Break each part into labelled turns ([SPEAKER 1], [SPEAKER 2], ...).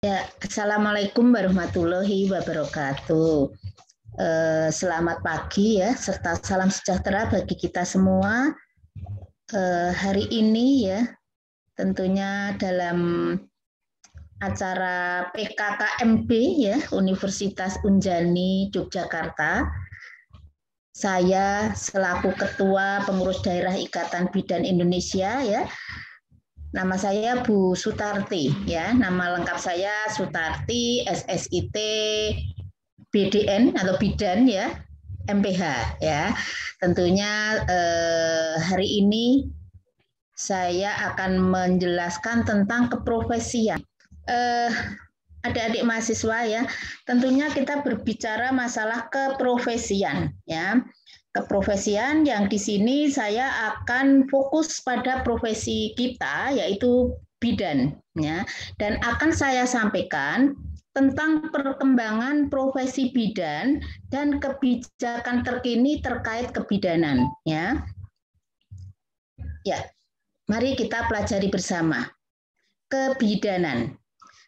[SPEAKER 1] Ya, Assalamualaikum warahmatullahi wabarakatuh. Selamat pagi ya, serta salam sejahtera bagi kita semua. Hari ini ya, tentunya dalam acara PKKMB ya, Universitas Unjani Yogyakarta, saya selaku Ketua Pengurus Daerah Ikatan Bidan Indonesia ya, nama saya Bu Sutarti ya, nama lengkap saya Sutarti SSIT BDN atau Bidan ya, MPH ya. Tentunya hari ini saya akan menjelaskan tentang keprofesian. Adik-adik mahasiswa ya, tentunya kita berbicara masalah keprofesian ya. Keprofesian yang di sini saya akan fokus pada profesi kita yaitu bidan ya, dan akan saya sampaikan tentang perkembangan profesi bidan dan kebijakan terkini terkait kebidanan ya. Ya, mari kita pelajari bersama. Kebidanan.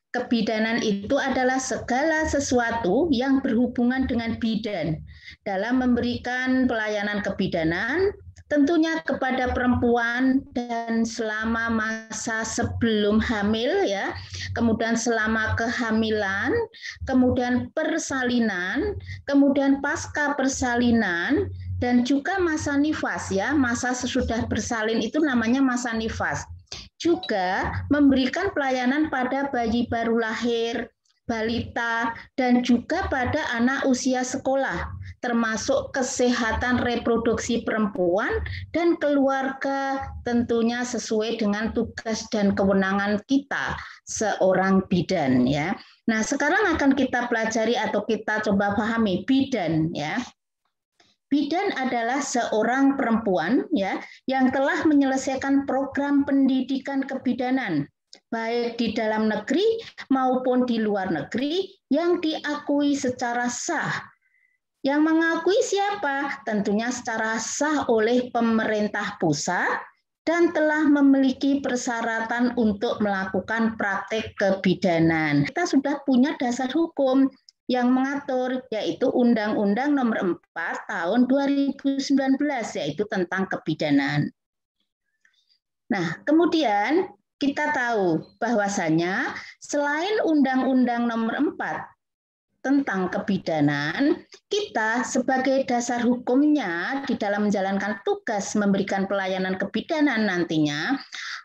[SPEAKER 1] Kebidanan itu adalah segala sesuatu yang berhubungan dengan bidan dalam memberikan pelayanan kebidanan, tentunya kepada perempuan dan selama masa sebelum hamil ya, kemudian selama kehamilan, kemudian persalinan, kemudian pasca persalinan, dan juga masa nifas ya, masa sesudah bersalin itu namanya masa nifas. Juga memberikan pelayanan pada bayi baru lahir, balita, dan juga pada anak usia sekolah, termasuk kesehatan reproduksi perempuan dan keluarga, tentunya sesuai dengan tugas dan kewenangan kita seorang bidan ya. Nah, sekarang akan kita pelajari atau kita coba pahami bidan ya. Bidan adalah seorang perempuan ya yang telah menyelesaikan program pendidikan kebidanan baik di dalam negeri maupun di luar negeri yang diakui secara sah. Yang mengakui siapa? Tentunya secara sah oleh pemerintah pusat dan telah memiliki persyaratan untuk melakukan praktek kebidanan. Kita sudah punya dasar hukum yang mengatur, yaitu Undang-Undang Nomor 4 Tahun 2019, yaitu tentang kebidanan. Nah, kemudian kita tahu bahwasanya selain Undang-Undang Nomor 4 tentang kebidanan, kita sebagai dasar hukumnya di dalam menjalankan tugas memberikan pelayanan kebidanan nantinya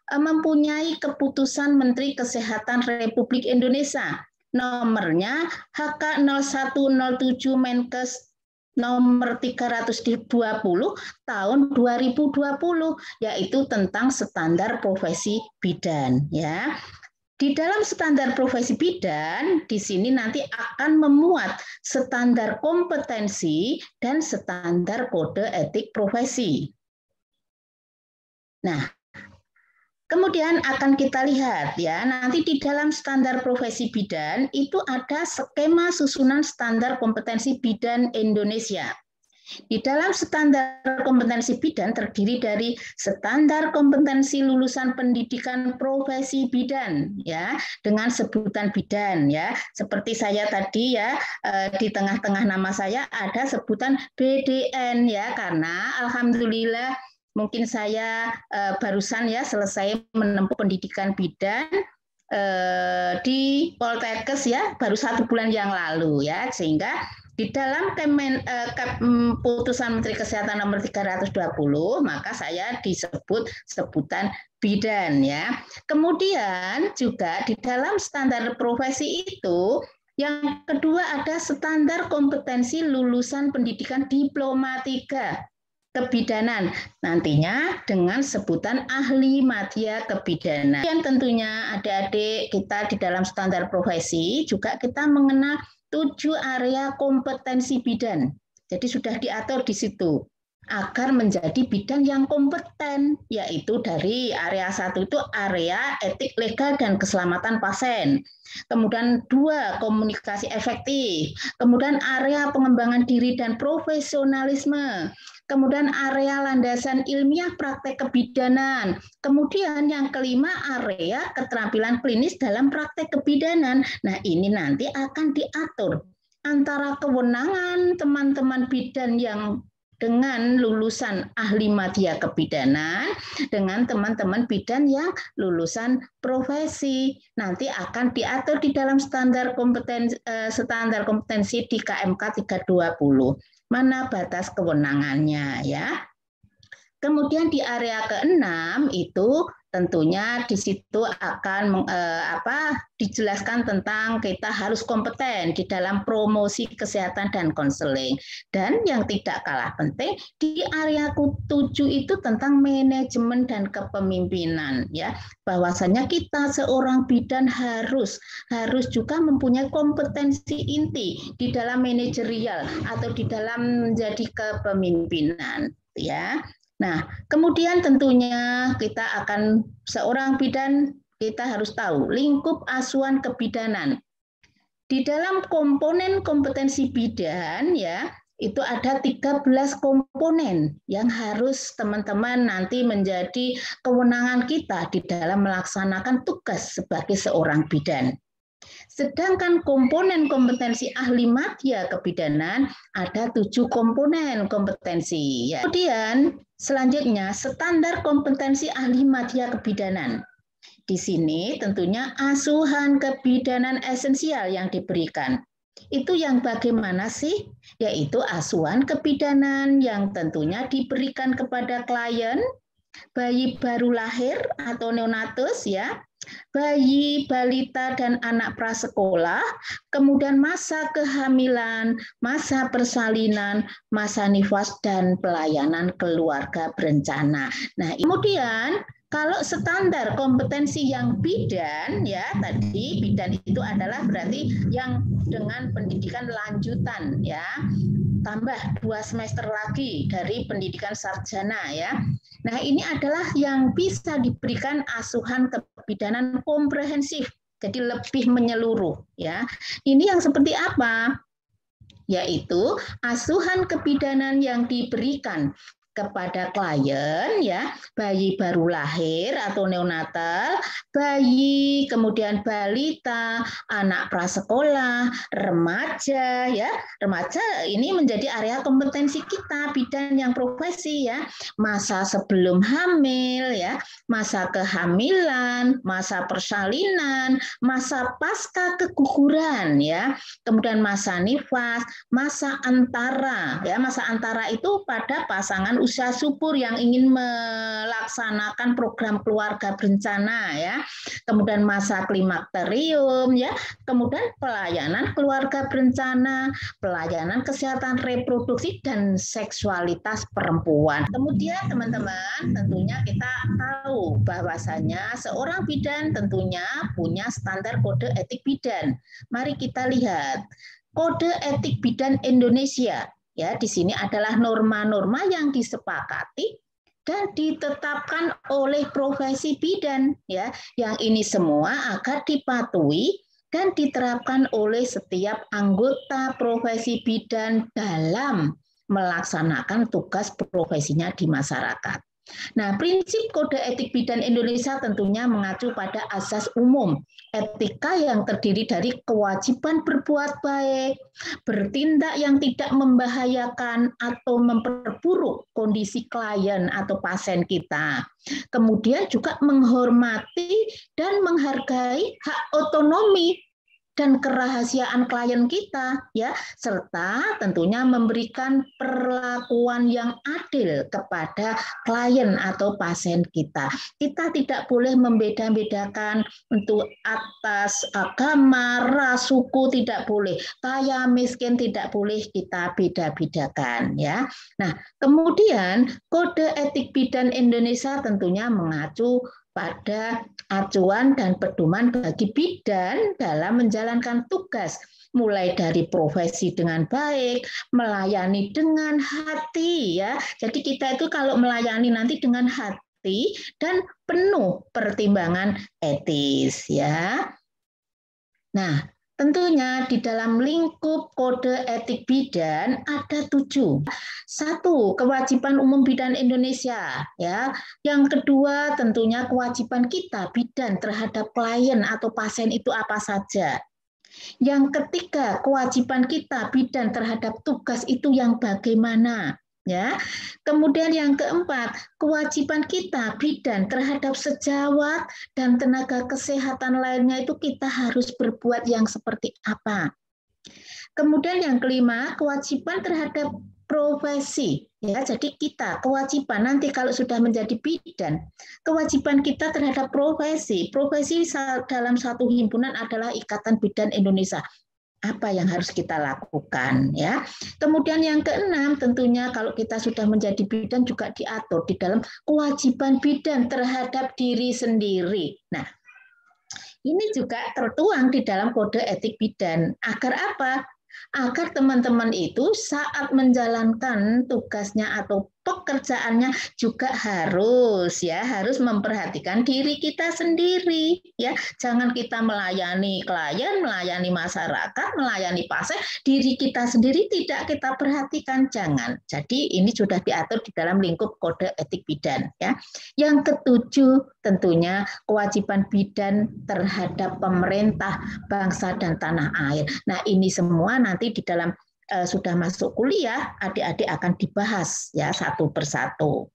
[SPEAKER 1] mempunyai keputusan Menteri Kesehatan Republik Indonesia nomornya HK 0107 Menkes nomor 320 tahun 2020 yaitu tentang standar profesi bidan ya. Di dalam standar profesi bidan di sini nanti akan memuat standar kompetensi dan standar kode etik profesi. Nah, kemudian akan kita lihat ya, nanti di dalam standar profesi bidan itu ada skema susunan standar kompetensi bidan Indonesia. Di dalam standar kompetensi bidan terdiri dari standar kompetensi lulusan pendidikan profesi bidan ya dengan sebutan bidan ya. Seperti saya tadi ya di tengah-tengah nama saya ada sebutan BDN ya karena alhamdulillah mungkin saya barusan ya selesai menempuh pendidikan bidan di Poltekkes ya baru 1 bulan yang lalu ya, sehingga di dalam putusan Menteri Kesehatan nomor 320 maka saya disebut sebutan bidan ya. Kemudian juga di dalam standar profesi itu yang kedua ada standar kompetensi lulusan pendidikan diploma 3 kebidanan nantinya dengan sebutan ahli madya kebidanan. Yang tentunya adik-adik kita di dalam standar profesi juga kita mengenal 7 area kompetensi bidan. Jadi sudah diatur di situ. agar menjadi bidan yang kompeten, yaitu dari area 1 itu area etik legal dan keselamatan pasien. Kemudian 2, komunikasi efektif. Kemudian area pengembangan diri dan profesionalisme. Kemudian area landasan ilmiah praktek kebidanan. Kemudian yang kelima, area keterampilan klinis dalam praktek kebidanan. Nah, ini nanti akan diatur antara kewenangan teman-teman bidan yang dengan lulusan ahli madya kebidanan dengan teman-teman bidan yang lulusan profesi. Nanti akan diatur di dalam standar kompetensi di KMK 320. Mana batas kewenangannya ya. Kemudian di area ke-6 itu tentunya di situ akan dijelaskan tentang kita harus kompeten di dalam promosi kesehatan dan konseling. Dan yang tidak kalah penting di area ke-7 itu tentang manajemen dan kepemimpinan ya. Bahwasanya kita seorang bidan harus juga mempunyai kompetensi inti di dalam manajerial atau di dalam menjadi kepemimpinan ya. Nah, kemudian tentunya kita akan seorang bidan kita harus tahu lingkup asuhan kebidanan. Di dalam komponen kompetensi bidan ya, itu ada 13 komponen yang harus teman-teman nanti menjadi kewenangan kita di dalam melaksanakan tugas sebagai seorang bidan. Sedangkan komponen kompetensi ahli madya kebidanan ada 7 komponen kompetensi. Ya. Kemudian selanjutnya standar kompetensi ahli madya kebidanan. Di sini tentunya asuhan kebidanan esensial yang diberikan. Itu yang bagaimana sih? Yaitu asuhan kebidanan yang tentunya diberikan kepada klien, bayi baru lahir atau neonatus ya, bayi, balita, dan anak prasekolah, kemudian masa kehamilan, masa persalinan, masa nifas, dan pelayanan keluarga berencana. Nah, kemudian kalau standar kompetensi yang bidan, ya tadi bidan itu adalah berarti yang dengan pendidikan lanjutan, ya tambah 2 semester lagi dari pendidikan sarjana, ya. Nah, ini adalah yang bisa diberikan asuhan kebidanan komprehensif, jadi lebih menyeluruh, ya. Ini yang seperti apa? Yaitu asuhan kebidanan yang diberikan kepada klien, ya, bayi baru lahir atau neonatal, bayi, kemudian balita, anak prasekolah, remaja, ya, remaja ini menjadi area kompetensi kita bidan yang profesi, ya, masa sebelum hamil, ya, masa kehamilan, masa persalinan, masa pasca keguguran, ya, kemudian masa nifas, masa antara, ya, masa antara itu pada pasangan usaha subur yang ingin melaksanakan program keluarga berencana, ya. Kemudian masa klimakterium, ya. Kemudian pelayanan keluarga berencana, pelayanan kesehatan reproduksi dan seksualitas perempuan. Kemudian teman-teman, tentunya kita tahu bahwasanya seorang bidan tentunya punya standar kode etik bidan. Mari kita lihat kode etik bidan Indonesia. Ya, di sini adalah norma-norma yang disepakati dan ditetapkan oleh profesi bidan, ya. Yang ini semua agar dipatuhi dan diterapkan oleh setiap anggota profesi bidan dalam melaksanakan tugas profesinya di masyarakat. Nah, prinsip kode etik bidan Indonesia tentunya mengacu pada asas umum etika yang terdiri dari kewajiban berbuat baik, bertindak yang tidak membahayakan atau memperburuk kondisi klien atau pasien kita. Kemudian juga menghormati dan menghargai hak otonomi dan kerahasiaan klien kita, ya, serta tentunya memberikan perlakuan yang adil kepada klien atau pasien kita. Kita tidak boleh membeda-bedakan untuk atas agama, ras, suku, tidak boleh. Kaya, miskin tidak boleh kita beda-bedakan, ya. Nah, kemudian kode etik bidan Indonesia tentunya mengacu pada acuan dan pedoman bagi bidan dalam menjalankan tugas mulai dari profesi dengan baik, melayani dengan hati ya. Jadi kita itu kalau melayani nanti dengan hati dan penuh pertimbangan etis ya. Nah, tentunya di dalam lingkup kode etik bidan ada 7. 1, kewajiban umum bidan Indonesia ya. Yang kedua tentunya kewajiban kita bidan terhadap klien atau pasien itu apa saja. Yang ketiga, kewajiban kita bidan terhadap tugas itu yang bagaimana, ya. Kemudian yang keempat, kewajiban kita bidan terhadap sejawat dan tenaga kesehatan lainnya itu kita harus berbuat yang seperti apa. Kemudian yang kelima, kewajiban terhadap profesi, ya. Jadi kita kewajiban nanti kalau sudah menjadi bidan, kewajiban kita terhadap profesi dalam satu himpunan adalah Ikatan Bidan Indonesia. Apa yang harus kita lakukan ya. Kemudian yang keenam tentunya kalau kita sudah menjadi bidan juga diatur di dalam kewajiban bidan terhadap diri sendiri. Nah, ini juga tertuang di dalam kode etik bidan. Agar apa? Agar teman-teman itu saat menjalankan tugasnya atau pekerjaannya juga harus memperhatikan diri kita sendiri ya. Jangan kita melayani klien, melayani masyarakat, melayani pasien, diri kita sendiri tidak kita perhatikan, jangan. Jadi ini sudah diatur di dalam lingkup kode etik bidan ya. Yang ketujuh tentunya kewajiban bidan terhadap pemerintah, bangsa dan tanah air. Nah, ini semua nanti di dalam sudah masuk kuliah, adik-adik akan dibahas ya satu persatu.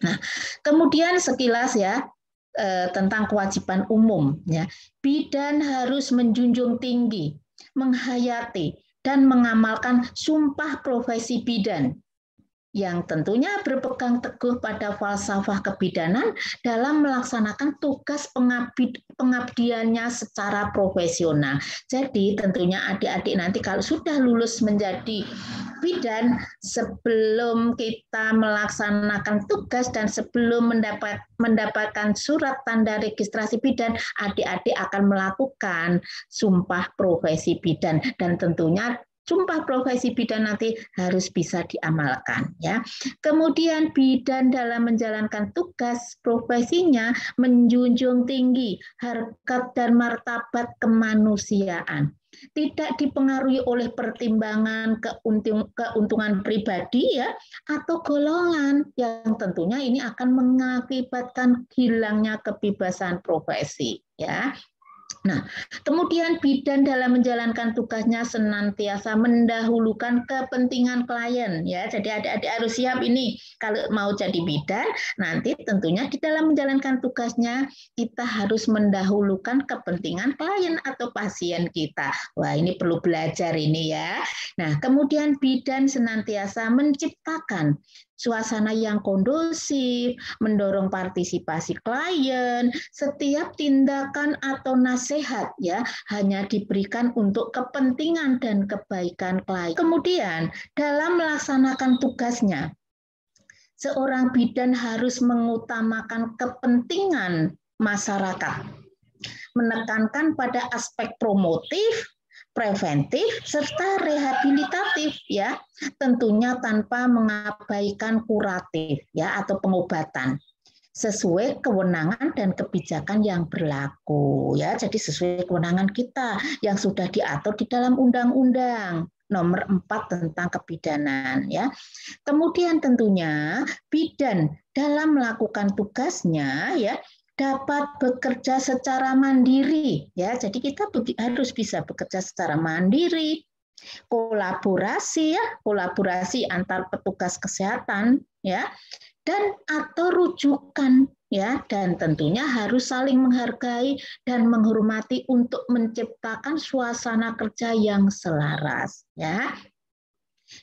[SPEAKER 1] Nah, kemudian sekilas ya tentang kewajiban umum ya. Bidan harus menjunjung tinggi, menghayati dan mengamalkan sumpah profesi bidan yang tentunya berpegang teguh pada falsafah kebidanan dalam melaksanakan tugas pengabdiannya secara profesional. Jadi tentunya adik-adik nanti kalau sudah lulus menjadi bidan, sebelum kita melaksanakan tugas dan sebelum mendapatkan surat tanda registrasi bidan, adik-adik akan melakukan sumpah profesi bidan dan tentunya sumpah profesi bidan nanti harus bisa diamalkan ya. Kemudian bidan dalam menjalankan tugas profesinya menjunjung tinggi harkat dan martabat kemanusiaan. Tidak dipengaruhi oleh pertimbangan keuntungan pribadi ya atau golongan yang tentunya ini akan mengakibatkan hilangnya kebebasan profesi ya. Nah, kemudian bidan dalam menjalankan tugasnya senantiasa mendahulukan kepentingan klien ya. Jadi adik-adik harus siap ini kalau mau jadi bidan, nanti tentunya di dalam menjalankan tugasnya kita harus mendahulukan kepentingan klien atau pasien kita. Wah, ini perlu belajar ini ya. Nah, kemudian bidan senantiasa menciptakan suasana yang kondusif, mendorong partisipasi klien, setiap tindakan atau nasihat ya hanya diberikan untuk kepentingan dan kebaikan klien. Kemudian dalam melaksanakan tugasnya, seorang bidan harus mengutamakan kepentingan masyarakat, menekankan pada aspek promotif, preventif serta rehabilitatif ya, tentunya tanpa mengabaikan kuratif ya atau pengobatan sesuai kewenangan dan kebijakan yang berlaku ya. Jadi sesuai kewenangan kita yang sudah diatur di dalam Undang-Undang Nomor 4 tentang kebidanan ya. Kemudian tentunya bidan dalam melakukan tugasnya ya dapat bekerja secara mandiri ya. Jadi kita harus bisa bekerja secara mandiri, kolaborasi antar petugas kesehatan ya, dan atau rujukan ya, dan tentunya harus saling menghargai dan menghormati untuk menciptakan suasana kerja yang selaras ya.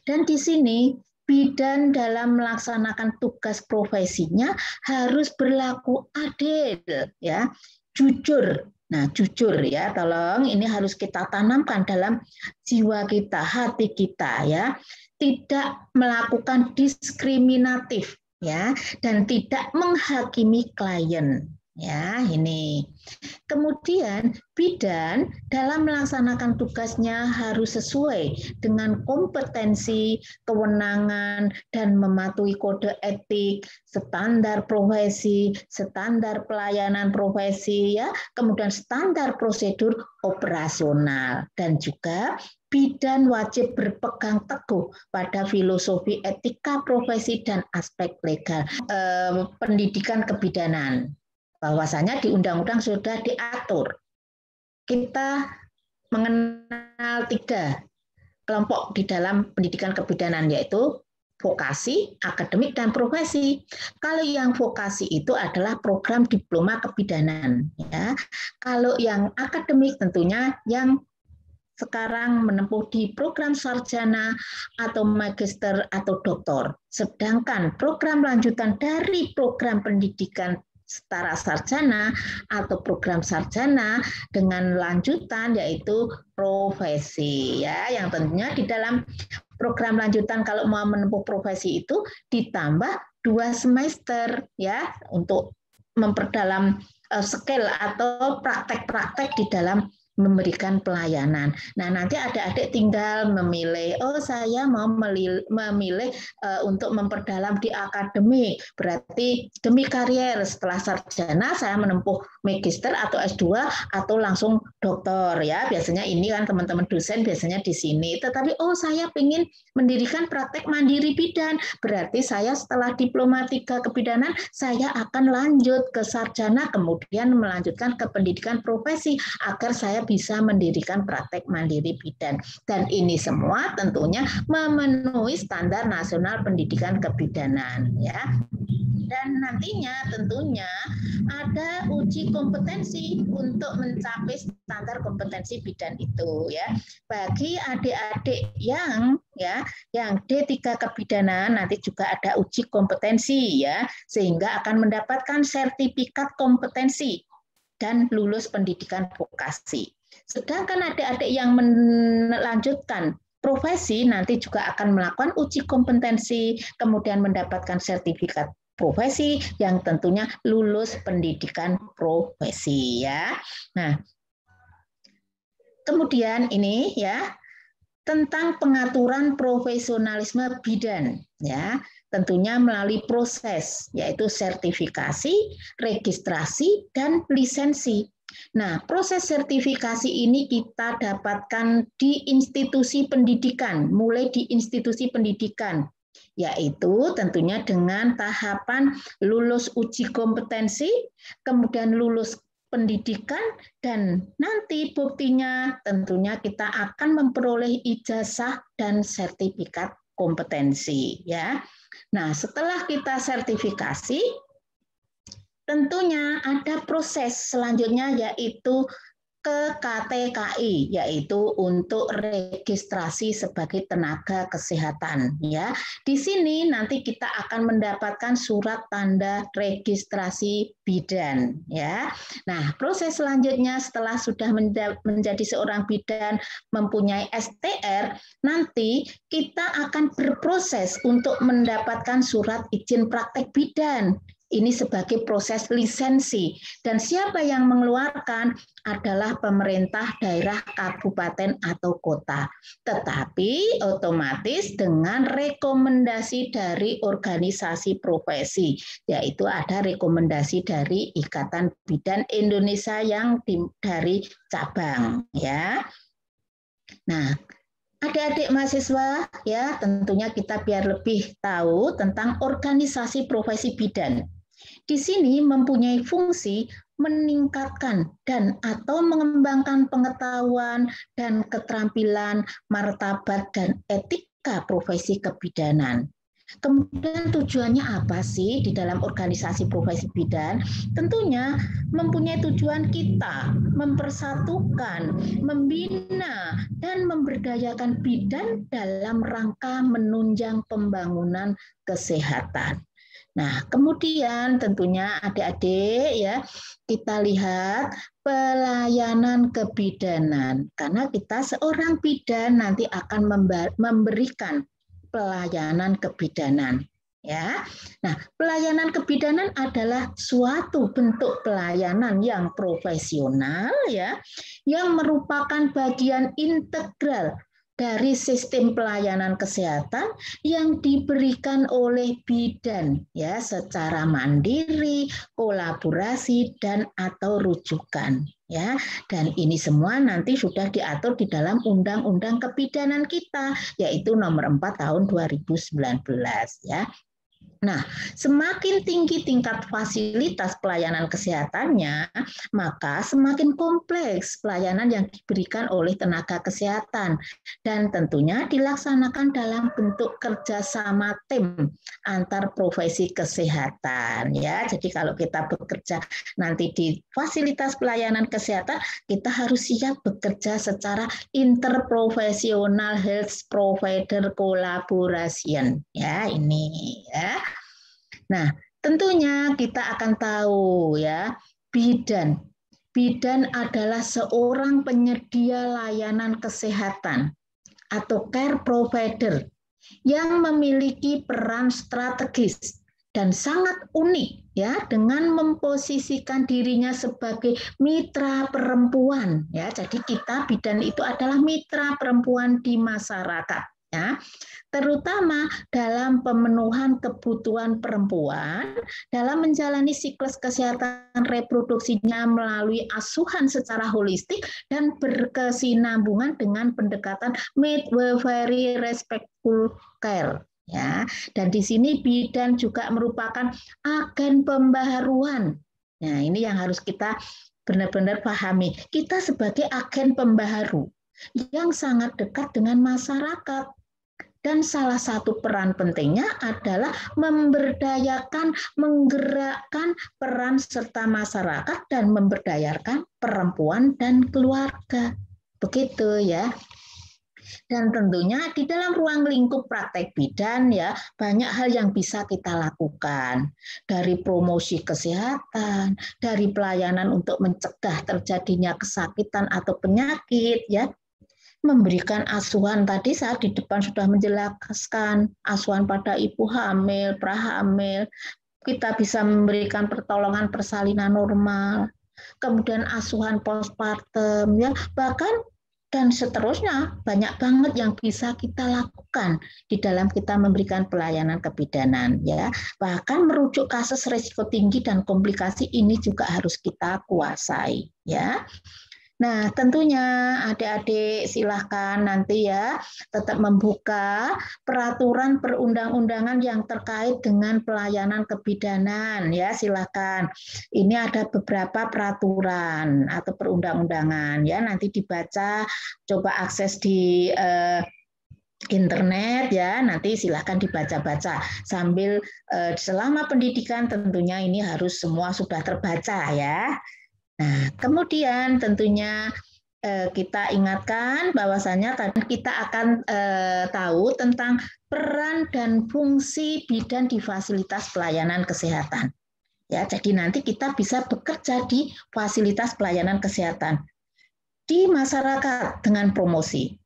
[SPEAKER 1] Dan di sini bidan dalam melaksanakan tugas profesinya harus berlaku adil ya, jujur. Nah, jujur ya, tolong ini harus kita tanamkan dalam jiwa kita, hati kita ya. Tidak melakukan diskriminatif ya dan tidak menghakimi klien Ya, ini. Kemudian bidan dalam melaksanakan tugasnya harus sesuai dengan kompetensi, kewenangan, dan mematuhi kode etik, standar profesi, standar pelayanan profesi, ya, kemudian standar prosedur operasional, dan juga bidan wajib berpegang teguh pada filosofi etika profesi dan aspek legal pendidikan kebidanan. Bahwasanya di undang-undang sudah diatur. Kita mengenal 3 kelompok di dalam pendidikan kebidanan, yaitu vokasi, akademik, dan profesi. Kalau yang vokasi itu adalah program diploma kebidanan. Ya. Kalau yang akademik tentunya yang sekarang menempuh di program sarjana atau magister atau doktor. Sedangkan program lanjutan dari program pendidikan setara sarjana atau program sarjana dengan lanjutan yaitu profesi, ya, yang tentunya di dalam program lanjutan kalau mau menempuh profesi itu ditambah 2 semester, ya, untuk memperdalam skill atau praktek-praktek di dalam memberikan pelayanan. Nah, nanti adik-adik tinggal memilih, oh saya mau memilih untuk memperdalam di akademik, berarti demi karier setelah sarjana saya menempuh magister atau S2 atau langsung doktor, ya. Biasanya ini kan teman-teman dosen biasanya di sini. Tetapi oh saya ingin mendirikan praktek mandiri bidan, berarti saya setelah diploma 3 kebidanan saya akan lanjut ke sarjana kemudian melanjutkan ke pendidikan profesi agar saya bisa mendirikan praktek mandiri bidan. Dan ini semua tentunya memenuhi standar nasional pendidikan kebidanan, ya. Dan nantinya tentunya ada uji kompetensi untuk mencapai standar kompetensi bidan itu, ya. Bagi adik-adik yang D3 kebidanan nanti juga ada uji kompetensi, ya, sehingga akan mendapatkan sertifikat kompetensi dan lulus pendidikan vokasi. Sedangkan adik-adik yang melanjutkan profesi nanti juga akan melakukan uji kompetensi, kemudian mendapatkan sertifikat profesi yang tentunya lulus pendidikan profesi, ya. Nah, kemudian ini, ya, tentang pengaturan profesionalisme bidan, ya, tentunya melalui proses yaitu sertifikasi, registrasi, dan lisensi. Nah, proses sertifikasi ini kita dapatkan di institusi pendidikan, mulai di institusi pendidikan, yaitu tentunya dengan tahapan lulus uji kompetensi, kemudian lulus pendidikan, dan nanti buktinya tentunya kita akan memperoleh ijazah dan sertifikat kompetensi, ya. Nah, setelah kita sertifikasi, tentunya ada proses selanjutnya yaitu ke KTKI, yaitu untuk registrasi sebagai tenaga kesehatan, ya. Di sini nanti kita akan mendapatkan surat tanda registrasi bidan, ya. Nah, proses selanjutnya setelah sudah menjadi seorang bidan mempunyai STR, nanti kita akan berproses untuk mendapatkan surat izin praktek bidan. Ini sebagai proses lisensi, dan siapa yang mengeluarkan adalah pemerintah daerah, kabupaten, atau kota. Tetapi otomatis dengan rekomendasi dari organisasi profesi, yaitu ada rekomendasi dari Ikatan Bidan Indonesia yang dari cabang, ya. Nah, adik-adik mahasiswa, ya, tentunya kita biar lebih tahu tentang organisasi profesi bidan. Di sini mempunyai fungsi meningkatkan dan atau mengembangkan pengetahuan dan keterampilan, martabat, dan etika profesi kebidanan. Kemudian tujuannya apa sih di dalam organisasi profesi bidan? Tentunya mempunyai tujuan kita mempersatukan, membina, dan memberdayakan bidan dalam rangka menunjang pembangunan kesehatan. Nah, kemudian tentunya adik-adik, ya, kita lihat pelayanan kebidanan. Karena kita seorang bidan nanti akan memberikan pelayanan kebidanan. Ya. Nah, pelayanan kebidanan adalah suatu bentuk pelayanan yang profesional ya, yang merupakan bagian integral dari sistem pelayanan kesehatan yang diberikan oleh bidan ya secara mandiri, kolaborasi dan atau rujukan ya. Dan ini semua nanti sudah diatur di dalam Undang-Undang Kebidanan kita yaitu nomor 4 tahun 2019 ya. Nah, semakin tinggi tingkat fasilitas pelayanan kesehatannya, maka semakin kompleks pelayanan yang diberikan oleh tenaga kesehatan dan tentunya dilaksanakan dalam bentuk kerjasama tim antar profesi kesehatan. Ya, jadi kalau kita bekerja nanti di fasilitas pelayanan kesehatan, kita harus siap bekerja secara interprofesional health provider collaboration. Ya, ini ya. Nah, tentunya kita akan tahu ya, bidan. Bidan adalah seorang penyedia layanan kesehatan atau care provider yang memiliki peran strategis dan sangat unik ya dengan memposisikan dirinya sebagai mitra perempuan ya. Jadi kita bidan itu adalah mitra perempuan di masyarakat. Ya, terutama dalam pemenuhan kebutuhan perempuan dalam menjalani siklus kesehatan reproduksinya melalui asuhan secara holistik dan berkesinambungan dengan pendekatan midwifery respectful care. Ya, dan di sini bidan juga merupakan agen pembaharuan. Nah, ini yang harus kita benar-benar pahami. Kita sebagai agen pembaharu yang sangat dekat dengan masyarakat. Dan salah satu peran pentingnya adalah memberdayakan, menggerakkan peran serta masyarakat dan memberdayakan perempuan dan keluarga. Begitu ya. Dan tentunya di dalam ruang lingkup praktek bidan ya banyak hal yang bisa kita lakukan. Dari promosi kesehatan, dari pelayanan untuk mencegah terjadinya kesakitan atau penyakit ya. Memberikan asuhan tadi saat di depan sudah menjelaskan asuhan pada ibu hamil, prahamil, kita bisa memberikan pertolongan persalinan normal, kemudian asuhan postpartum ya, bahkan dan seterusnya banyak banget yang bisa kita lakukan di dalam kita memberikan pelayanan kebidanan ya. Bahkan merujuk kasus risiko tinggi dan komplikasi ini juga harus kita kuasai ya. Nah, tentunya adik-adik silahkan nanti ya tetap membuka peraturan perundang-undangan yang terkait dengan pelayanan kebidanan ya, silahkan. Ini ada beberapa peraturan atau perundang-undangan ya, nanti dibaca, coba akses di internet ya, nanti silahkan dibaca-baca sambil selama pendidikan tentunya ini harus semua sudah terbaca ya. Nah, kemudian tentunya kita ingatkan bahwasanya tadi kita akan tahu tentang peran dan fungsi bidan di fasilitas pelayanan kesehatan. Ya, jadi nanti kita bisa bekerja di fasilitas pelayanan kesehatan di masyarakat dengan promosi.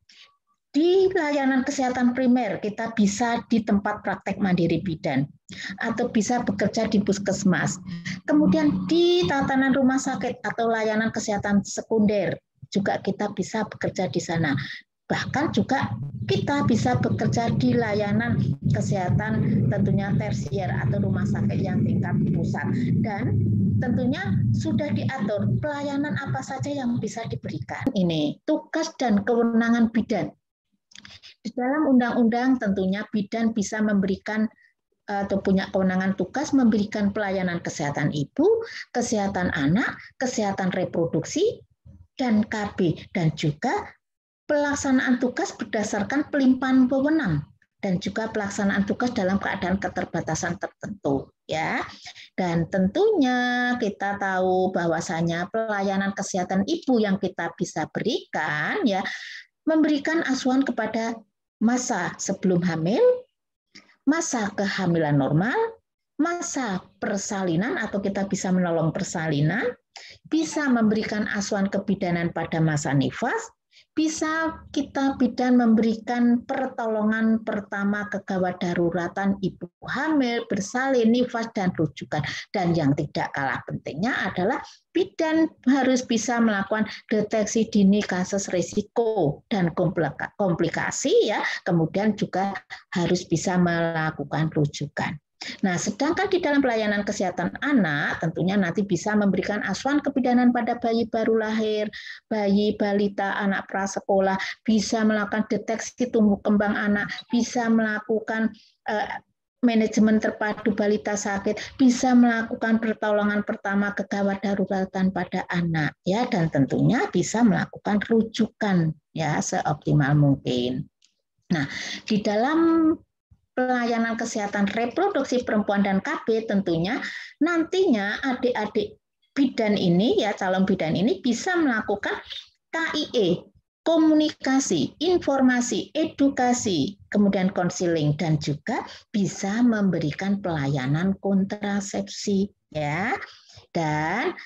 [SPEAKER 1] Di layanan kesehatan primer kita bisa di tempat praktek mandiri bidan atau bisa bekerja di puskesmas. Kemudian di tatanan rumah sakit atau layanan kesehatan sekunder juga kita bisa bekerja di sana. Bahkan juga kita bisa bekerja di layanan kesehatan tentunya tersier atau rumah sakit yang tingkat pusat. Dan tentunya sudah diatur pelayanan apa saja yang bisa diberikan. Ini tugas dan kewenangan bidan. Di dalam undang-undang tentunya bidan bisa memberikan atau punya kewenangan tugas memberikan pelayanan kesehatan ibu, kesehatan anak, kesehatan reproduksi, dan KB, dan juga pelaksanaan tugas berdasarkan pelimpahan wewenang dan juga pelaksanaan tugas dalam keadaan keterbatasan tertentu ya. Dan tentunya kita tahu bahwasanya pelayanan kesehatan ibu yang kita bisa berikan ya memberikan asuhan kepada masa sebelum hamil, masa kehamilan normal, masa persalinan atau kita bisa menolong persalinan, bisa memberikan asuhan kebidanan pada masa nifas, bisa kita bidan memberikan pertolongan pertama kegawat daruratan ibu hamil, bersalin, nifas, dan rujukan. Dan yang tidak kalah pentingnya adalah bidan harus bisa melakukan deteksi dini kasus risiko dan komplikasi, ya. Kemudian juga harus bisa melakukan rujukan. Nah, sedangkan di dalam pelayanan kesehatan anak, tentunya nanti bisa memberikan asuhan kebidanan pada bayi baru lahir, bayi, balita, anak prasekolah, bisa melakukan deteksi tumbuh kembang anak, bisa melakukan manajemen terpadu balita sakit, bisa melakukan pertolongan pertama kegawat daruratan pada anak, ya, dan tentunya bisa melakukan rujukan, ya, seoptimal mungkin. Nah, di dalam pelayanan kesehatan reproduksi perempuan dan KB, tentunya nantinya adik-adik bidan ini, ya, calon bidan ini bisa melakukan KIE, komunikasi, informasi, edukasi, kemudian konseling, dan juga bisa memberikan pelayanan kontrasepsi, ya. Dan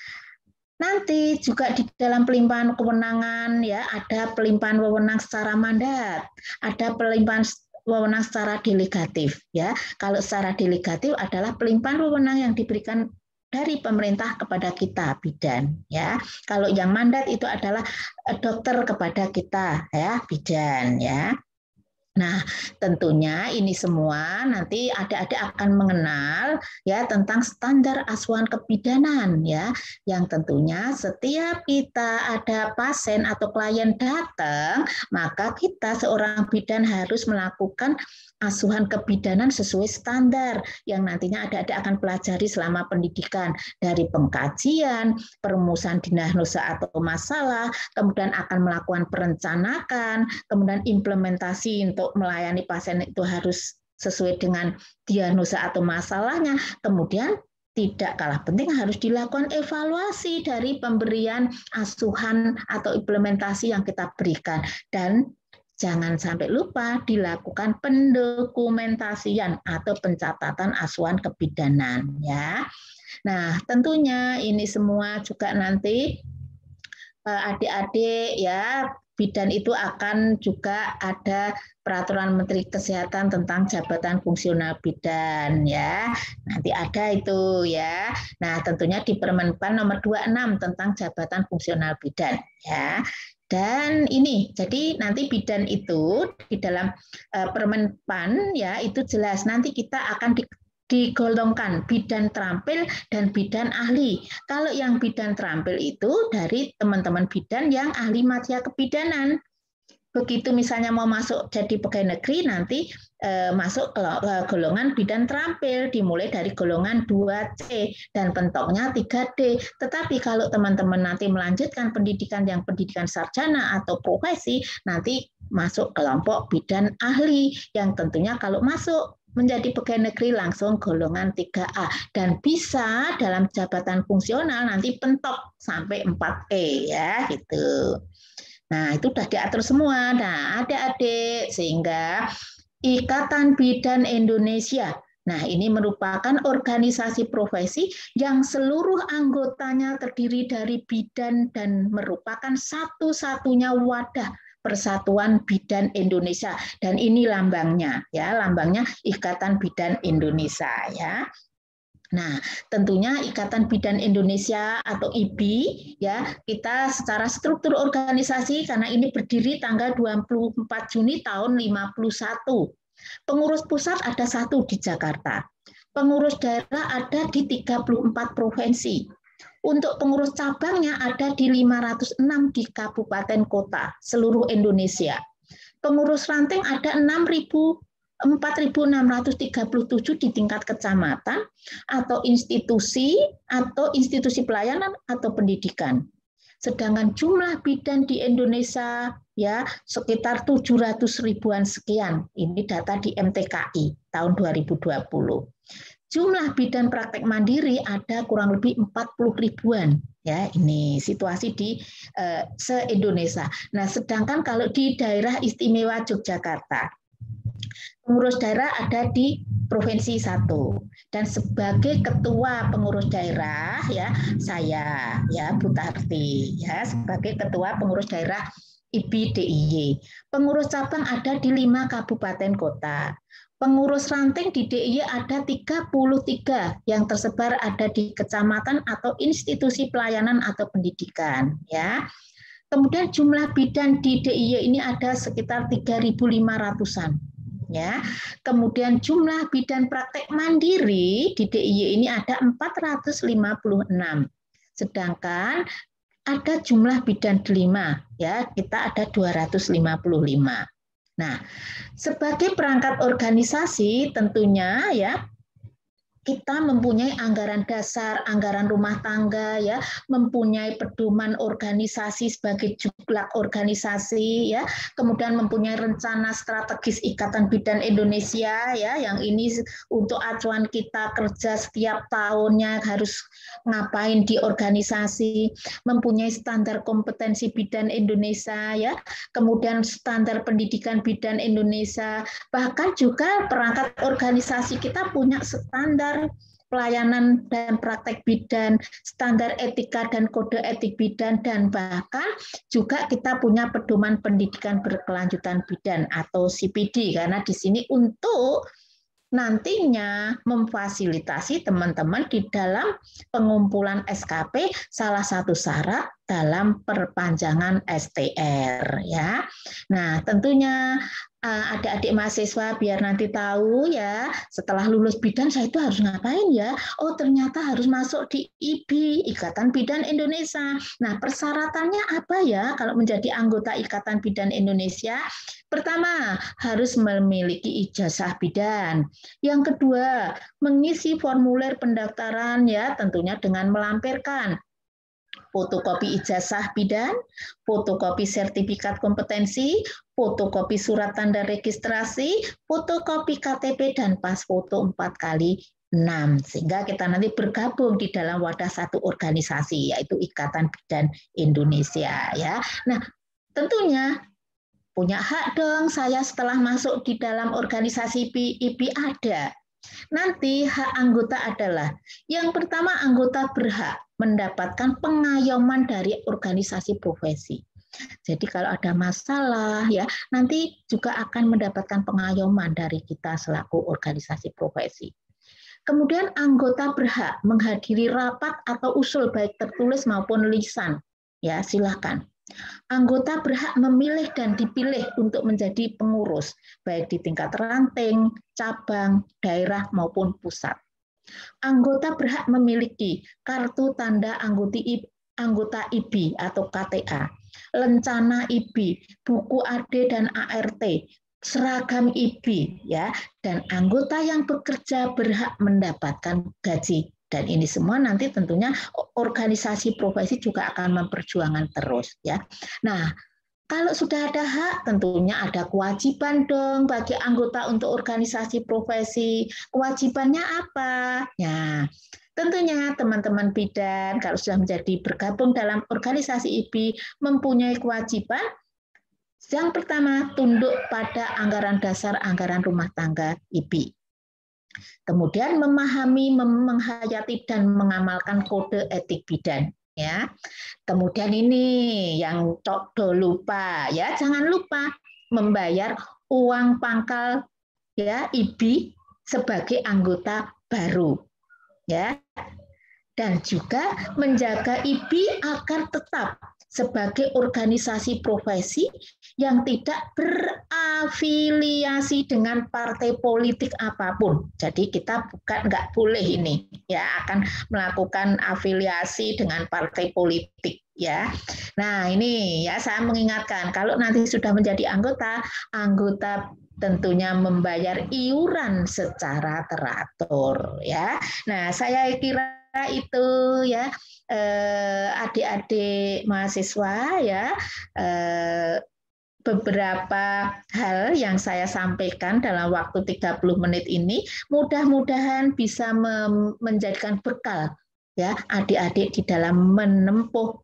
[SPEAKER 1] nanti juga di dalam pelimpahan kewenangan, ya, ada pelimpahan wewenang secara mandat, ada pelimpahan wewenang secara delegatif, ya. Kalau secara delegatif adalah pelimpahan wewenang yang diberikan dari pemerintah kepada kita bidan, ya. Kalau yang mandat itu adalah dokter kepada kita, ya, bidan, ya. Nah, tentunya ini semua nanti adik-adik akan mengenal, ya, tentang standar asuhan kebidanan, ya, yang tentunya setiap kita ada pasien atau klien datang, maka kita seorang bidan harus melakukan asuhan kebidanan sesuai standar yang nantinya adik-adik akan pelajari selama pendidikan, dari pengkajian, perumusan diagnosa atau masalah, kemudian akan melakukan perencanaan, kemudian implementasi untuk melayani pasien itu harus sesuai dengan diagnosa atau masalahnya, kemudian tidak kalah penting harus dilakukan evaluasi dari pemberian asuhan atau implementasi yang kita berikan, dan jangan sampai lupa dilakukan pendokumentasian atau pencatatan asuhan kebidanan, ya. Nah, tentunya ini semua juga nanti adik-adik, ya, bidan itu akan juga ada peraturan Menteri Kesehatan tentang jabatan fungsional bidan, ya. Nanti ada itu, ya. Nah, tentunya di Permenpan nomor 26 tentang jabatan fungsional bidan, ya. Dan ini, jadi nanti bidan itu di dalam Permenpan, ya, itu jelas nanti kita akan digolongkan bidan terampil dan bidan ahli. Kalau yang bidan terampil itu dari teman-teman bidan yang ahli mata kebidanan. Begitu misalnya mau masuk jadi pegawai negeri, nanti masuk ke golongan bidan terampil, dimulai dari golongan 2C dan pentoknya 3D. Tetapi kalau teman-teman nanti melanjutkan pendidikan yang pendidikan sarjana atau profesi, nanti masuk kelompok bidan ahli yang tentunya kalau masuk menjadi pegawai negeri langsung golongan 3A, dan bisa dalam jabatan fungsional nanti pentok sampai 4E, ya, gitu. Nah, itu sudah diatur semua. Nah, adik-adik, sehingga Ikatan Bidan Indonesia, nah, ini merupakan organisasi profesi yang seluruh anggotanya terdiri dari bidan dan merupakan satu-satunya wadah Persatuan Bidan Indonesia, dan ini lambangnya, ya, lambangnya Ikatan Bidan Indonesia, ya. Nah, tentunya Ikatan Bidan Indonesia atau IBI, ya, kita secara struktur organisasi karena ini berdiri tanggal 24 Juni tahun 51. Pengurus pusat ada 1 di Jakarta. Pengurus daerah ada di 34 provinsi. Untuk pengurus cabangnya ada di 506 di kabupaten kota seluruh Indonesia. Pengurus ranting ada 4.637 di tingkat kecamatan atau institusi pelayanan atau pendidikan. Sedangkan jumlah bidan di Indonesia, ya, sekitar 700 ribuan sekian. Ini data di MTKI tahun 2020. Jumlah bidan praktek mandiri ada kurang lebih 40 ribuan. Ya, ini situasi di se-Indonesia. Nah, sedangkan kalau di daerah istimewa Yogyakarta, pengurus daerah ada di Provinsi 1, dan sebagai ketua pengurus daerah, ya, saya, ya, Bu Tarti, ya, sebagai ketua pengurus daerah IPI DIY. Pengurus cabang ada di 5 kabupaten kota. Pengurus ranting di DIY ada 33 yang tersebar ada di kecamatan atau institusi pelayanan atau pendidikan, ya. Kemudian jumlah bidan di DIY ini ada sekitar 3.500-an, ya. Kemudian jumlah bidan praktek mandiri di DIY ini ada 456. Sedangkan ada jumlah bidan delima, ya, kita ada 255. Nah, sebagai perangkat organisasi tentunya ya kita mempunyai anggaran dasar, anggaran rumah tangga, ya, mempunyai pedoman organisasi sebagai juklak organisasi, ya, kemudian mempunyai rencana strategis Ikatan Bidan Indonesia, ya, yang ini untuk acuan kita kerja setiap tahunnya harus ngapain di organisasi, mempunyai standar kompetensi bidan Indonesia, ya, kemudian standar pendidikan bidan Indonesia, bahkan juga perangkat organisasi kita punya standar pelayanan dan praktek bidan, standar etika dan kode etik bidan, dan bahkan juga kita punya pedoman pendidikan berkelanjutan bidan atau CPD, karena di sini untuk nantinya memfasilitasi teman-teman di dalam pengumpulan SKP salah satu syarat dalam perpanjangan STR, ya. Nah, tentunya adik-adik mahasiswa biar nanti tahu ya setelah lulus bidan saya itu harus ngapain ya. Oh, ternyata harus masuk di IBI, Ikatan Bidan Indonesia. Nah, persyaratannya apa ya kalau menjadi anggota Ikatan Bidan Indonesia? Pertama, harus memiliki ijazah bidan. Yang kedua, mengisi formulir pendaftaran ya tentunya dengan melampirkan fotokopi ijazah bidan, fotokopi sertifikat kompetensi, fotokopi surat tanda registrasi, fotokopi KTP, dan pas foto 4x6. Sehingga kita nanti bergabung di dalam wadah satu organisasi, yaitu Ikatan Bidan Indonesia. Ya. Nah, tentunya punya hak dong saya setelah masuk di dalam organisasi IBI ada. Nanti hak anggota adalah yang pertama, anggota berhak mendapatkan pengayoman dari organisasi profesi. Jadi kalau ada masalah ya nanti juga akan mendapatkan pengayoman dari kita selaku organisasi profesi. Kemudian anggota berhak menghadiri rapat atau usul baik tertulis maupun lisan. Ya, silakan. Anggota berhak memilih dan dipilih untuk menjadi pengurus, baik di tingkat ranting, cabang, daerah, maupun pusat. Anggota berhak memiliki kartu tanda anggota IBI atau KTA, lencana IBI, buku AD dan ART, seragam IBI, ya, dan anggota yang bekerja berhak mendapatkan gaji. Dan ini semua nanti tentunya organisasi profesi juga akan memperjuangkan terus, ya. Nah, kalau sudah ada hak, tentunya ada kewajiban dong bagi anggota untuk organisasi profesi. Kewajibannya apa? Ya, tentunya teman-teman bidan kalau sudah menjadi bergabung dalam organisasi IBI mempunyai kewajiban. Yang pertama, tunduk pada anggaran dasar anggaran rumah tangga IBI. Kemudian memahami, menghayati dan mengamalkan kode etik bidan, ya. Kemudian ini yang lupa ya, jangan lupa membayar uang pangkal ya IBI sebagai anggota baru, ya. Dan juga menjaga IBI agar tetap sebagai organisasi profesi yang tidak berafiliasi dengan partai politik apapun. Jadi kita nggak boleh ini ya akan melakukan afiliasi dengan partai politik ya. Nah ini ya saya mengingatkan kalau nanti sudah menjadi anggota tentunya membayar iuran secara teratur ya. Nah saya kira itu ya adik-adik mahasiswa ya beberapa hal yang saya sampaikan dalam waktu 30 menit ini mudah-mudahan bisa menjadikan bekal ya adik-adik di dalam menempuh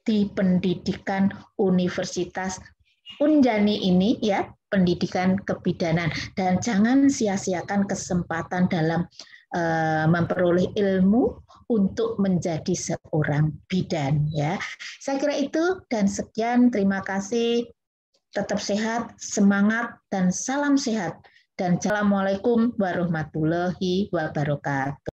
[SPEAKER 1] di pendidikan Universitas Unjani ini ya pendidikan kebidanan dan jangan sia-siakan kesempatan dalam memperoleh ilmu untuk menjadi seorang bidan ya. Saya kira itu dan sekian, terima kasih. Tetap sehat, semangat dan salam sehat. Dan assalamualaikum warahmatullahi wabarakatuh.